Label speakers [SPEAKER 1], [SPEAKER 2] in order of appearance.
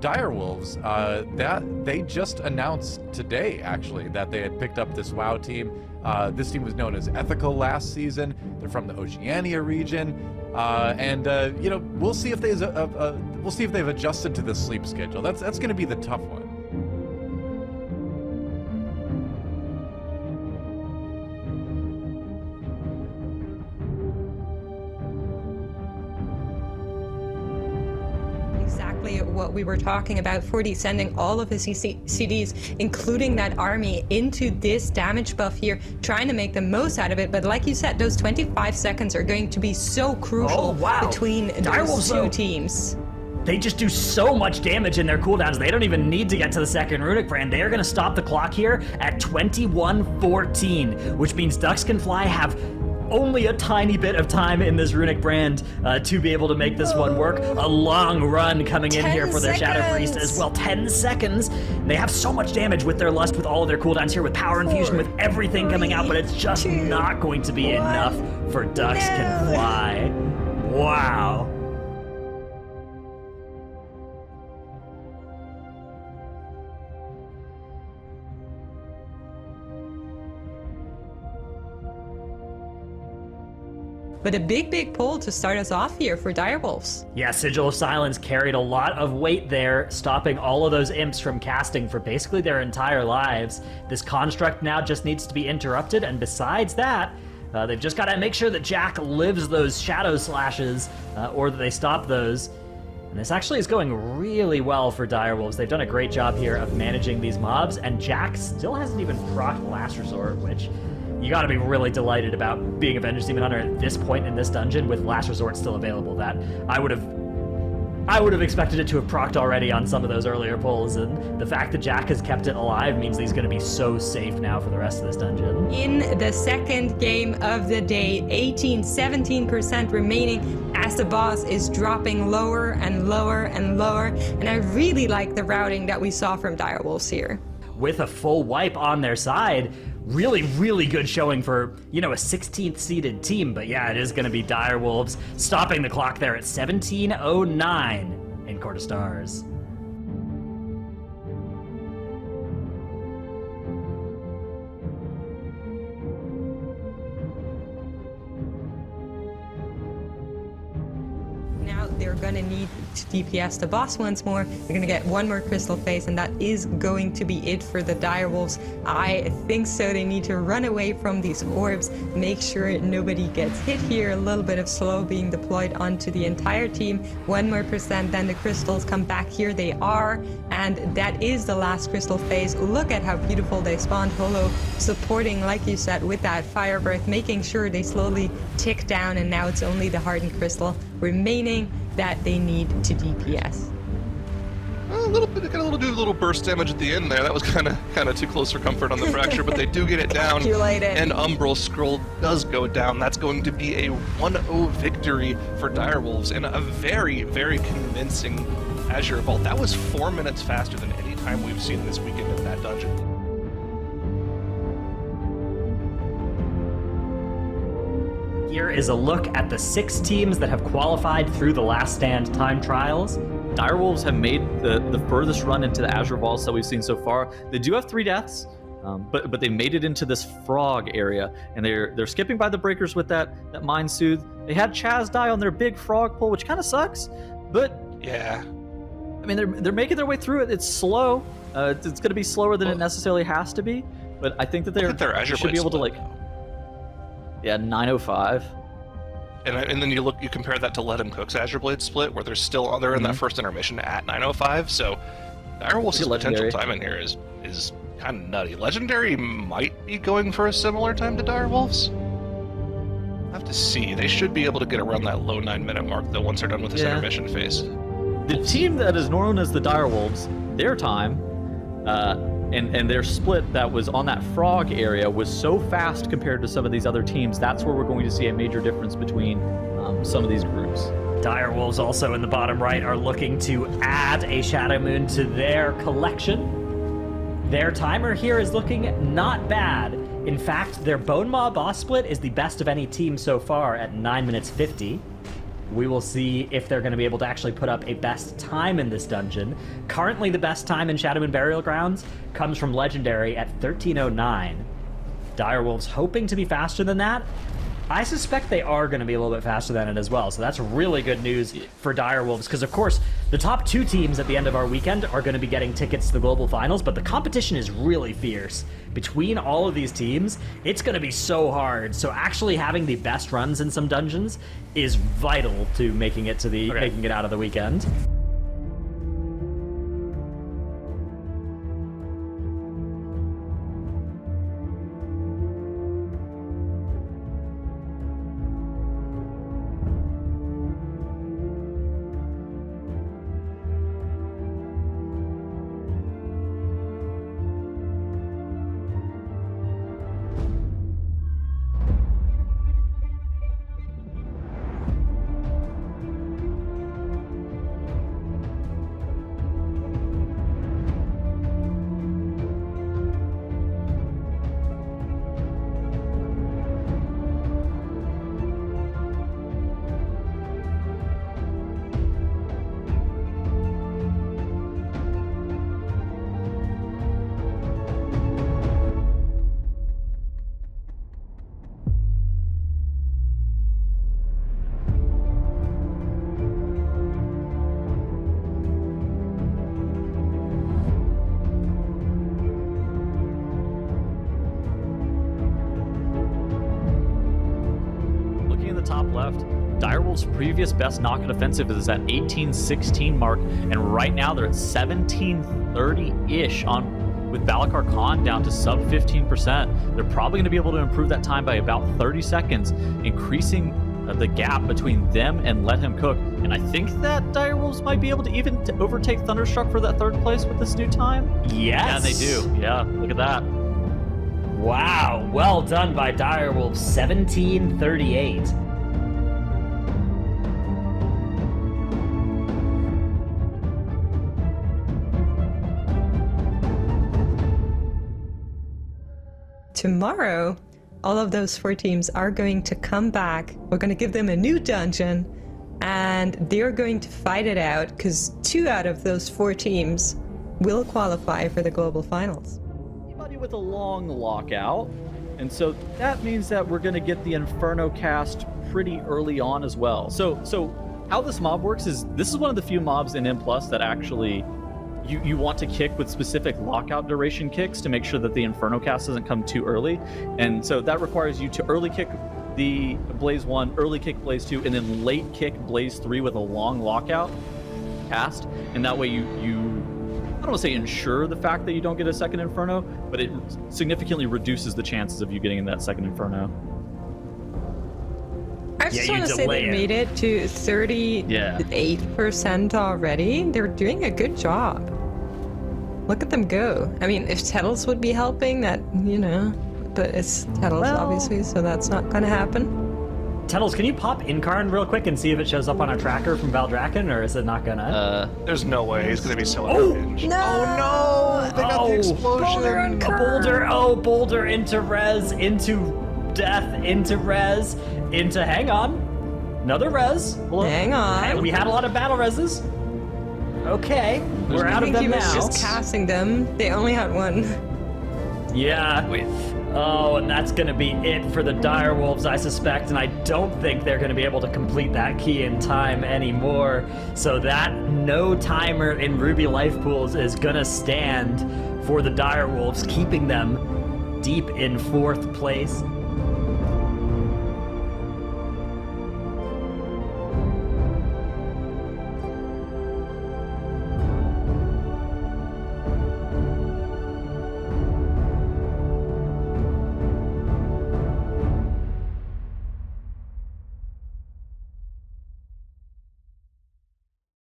[SPEAKER 1] Direwolves, that they just announced today, actually, that they had picked up this WoW team. This team was known as Ethical last season. They're from the Oceania region, and you know, we'll see if they've adjusted to the sleep schedule. That's going to be the tough one.
[SPEAKER 2] Exactly what we were talking about. 40 sending all of his CDs, including that army, into this damage buff here, trying to make the most out of it. But like you said, those 25 seconds are going to be so crucial between those two teams.
[SPEAKER 3] They just do so much damage in their cooldowns. They don't even need to get to the second runic brand. They are going to stop the clock here at 21:14, which means Ducks Can Fly have only a tiny bit of time in this runic brand to be able to make this one work. A long run coming in here for their Shadow Priest as well. 10 seconds. They have so much damage with their Lust, with all of their cooldowns here, with Power Infusion, with everything coming out, but it's just not going to be enough for Ducks Can Fly. Wow.
[SPEAKER 2] But a big pull to start us off here for Direwolves.
[SPEAKER 3] Yeah, Sigil of Silence carried a lot of weight there, stopping all of those imps from casting for basically their entire lives. This construct now just needs to be interrupted, and besides that, they've just got to make sure that Jack lives those shadow slashes, or that they stop those. And this actually is going really well for Direwolves. They've done a great job here of managing these mobs, and Jack still hasn't even procced Last Resort, which you gotta be really delighted about being a Vengeance Demon Hunter at this point in this dungeon with Last Resort still available. That I would have expected it to have procced already on some of those earlier pulls, and the fact that Jack has kept it alive means that he's gonna be so safe now for the rest of this dungeon.
[SPEAKER 2] In the second game of the day, 17% remaining as the boss is dropping lower and lower and lower, and I really like the routing that we saw from Direwolves here.
[SPEAKER 3] With a full wipe on their side, really good showing for, you know, a 16th seeded team. But yeah, it is going to be Direwolves stopping the clock there at 17:09 in Court of Stars.
[SPEAKER 2] Now they're gonna need to DPS the boss once more. They're gonna get one more crystal face, and that is going to be it for the Direwolves. I think so. They need to run away from these orbs, make sure nobody gets hit here. A little bit of slow being deployed onto the entire team. 1 more percent, then the crystals come back. Here they are, and that is the last crystal phase. Look at how beautiful they spawned. Holo supporting, like you said, with that fire breath, making sure they slowly tick down, and now it's only the hardened crystal remaining that they need to DPS.
[SPEAKER 4] A little bit, got a little burst damage at the end there. That was kind of too close for comfort on the fracture, but they do get it down. And Umbral Scroll does go down. That's going to be a 1-0 victory for Direwolves, and a very convincing Azure Vault. That was 4 minutes faster than any time we've seen this weekend in that dungeon.
[SPEAKER 3] Here is a look at the 6 teams that have qualified through the Last Stand time trials.
[SPEAKER 5] Direwolves have made the furthest run into the Azure Vaults that we've seen so far. They do have 3 deaths, but they made it into this frog area, and they're skipping by the breakers with that Mind Soothe. They had Chaz die on their big frog pull, which kind of sucks, but
[SPEAKER 4] yeah,
[SPEAKER 5] I mean they're making their way through it. It's slow. It's going to be slower than it necessarily has to be, but I think that they should be able to, like, yeah, 905.
[SPEAKER 4] And then you compare that to Let Him Cook's Azure Blade split, where they're in that first intermission at 905. So Direwolves' potential time in here is kind of nutty. Legendary might be going for a similar time to Direwolves. I'll have to see. They should be able to get around that low 9-minute mark though once they're done with this intermission phase.
[SPEAKER 5] The team that is known as the Direwolves, their time and their split that was on that frog area was so fast compared to some of these other teams. That's where we're going to see a major difference between some of these groups.
[SPEAKER 3] Direwolves also in the bottom right are looking to add a Shadow Moon to their collection. Their timer here is looking not bad. In fact, their Bone Maw boss split is the best of any team so far at 9 minutes 50. We will see if they're going to be able to actually put up a best time in this dungeon. Currently, the best time in Shadow and Burial Grounds comes from Legendary at 13:09. Direwolves hoping to be faster than that. I suspect they are going to be a little bit faster than it as well, so that's really good news for Direwolves, because of course the top 2 teams at the end of our weekend are going to be getting tickets to the Global Finals, but the competition is really fierce. Between all of these teams, it's going to be so hard, so actually having the best runs in some dungeons is vital to making it out of the weekend.
[SPEAKER 5] Top left, Direwolf's previous best knockout offensive is at 1816 mark, and right now they're at 1730-ish on with Balakar Khan down to sub 15%. They're probably going to be able to improve that time by about 30 seconds, increasing the gap between them and Let Him Cook. And I think that Direwolves might be able to even overtake Thunderstruck for that 3rd place with this new time.
[SPEAKER 3] Yes!
[SPEAKER 5] Yeah, they do. Yeah, look at that.
[SPEAKER 3] Wow, well done by Direwolves, 1738.
[SPEAKER 2] Tomorrow, all of those 4 teams are going to come back. We're going to give them a new dungeon, and they're going to fight it out, because 2 out of those 4 teams will qualify for the Global Finals.
[SPEAKER 5] Anybody with a long lockout, and so that means that we're going to get the Inferno cast pretty early on as well. So how this mob works is, this is one of the few mobs in M+ that actually you want to kick with specific lockout duration kicks to make sure that the Inferno cast doesn't come too early. And so that requires you to early kick the Blaze 1, early kick Blaze 2, and then late kick Blaze 3 with a long lockout cast. And that way you I don't want to say ensure the fact that you don't get a second Inferno, but it significantly reduces the chances of you getting that second Inferno.
[SPEAKER 2] I just want to say they made it to 38% already. They're doing a good job. Look at them go. I mean, if Tettles would be helping, that, but it's Tettles, obviously, so that's not going to happen.
[SPEAKER 3] Tettles, can you pop Incarn real quick and see if it shows up on our tracker from Valdrakken, or is it not gonna?
[SPEAKER 4] There's no way. He's gonna be so unhinged.
[SPEAKER 2] No!
[SPEAKER 1] Oh no! They got the explosion!
[SPEAKER 3] Boulder into res, into death, into res, into hang on. Another res.
[SPEAKER 2] Hang on.
[SPEAKER 3] We had a lot of battle reses. Okay, we're out of them now.
[SPEAKER 2] I think he was just casting them. They only had 1.
[SPEAKER 3] Yeah.
[SPEAKER 4] Wait.
[SPEAKER 3] Oh, and that's going to be it for the Direwolves, I suspect, and I don't think they're going to be able to complete that key in time anymore. So that no timer in Ruby Life Pools is going to stand for the Direwolves, keeping them deep in 4th place.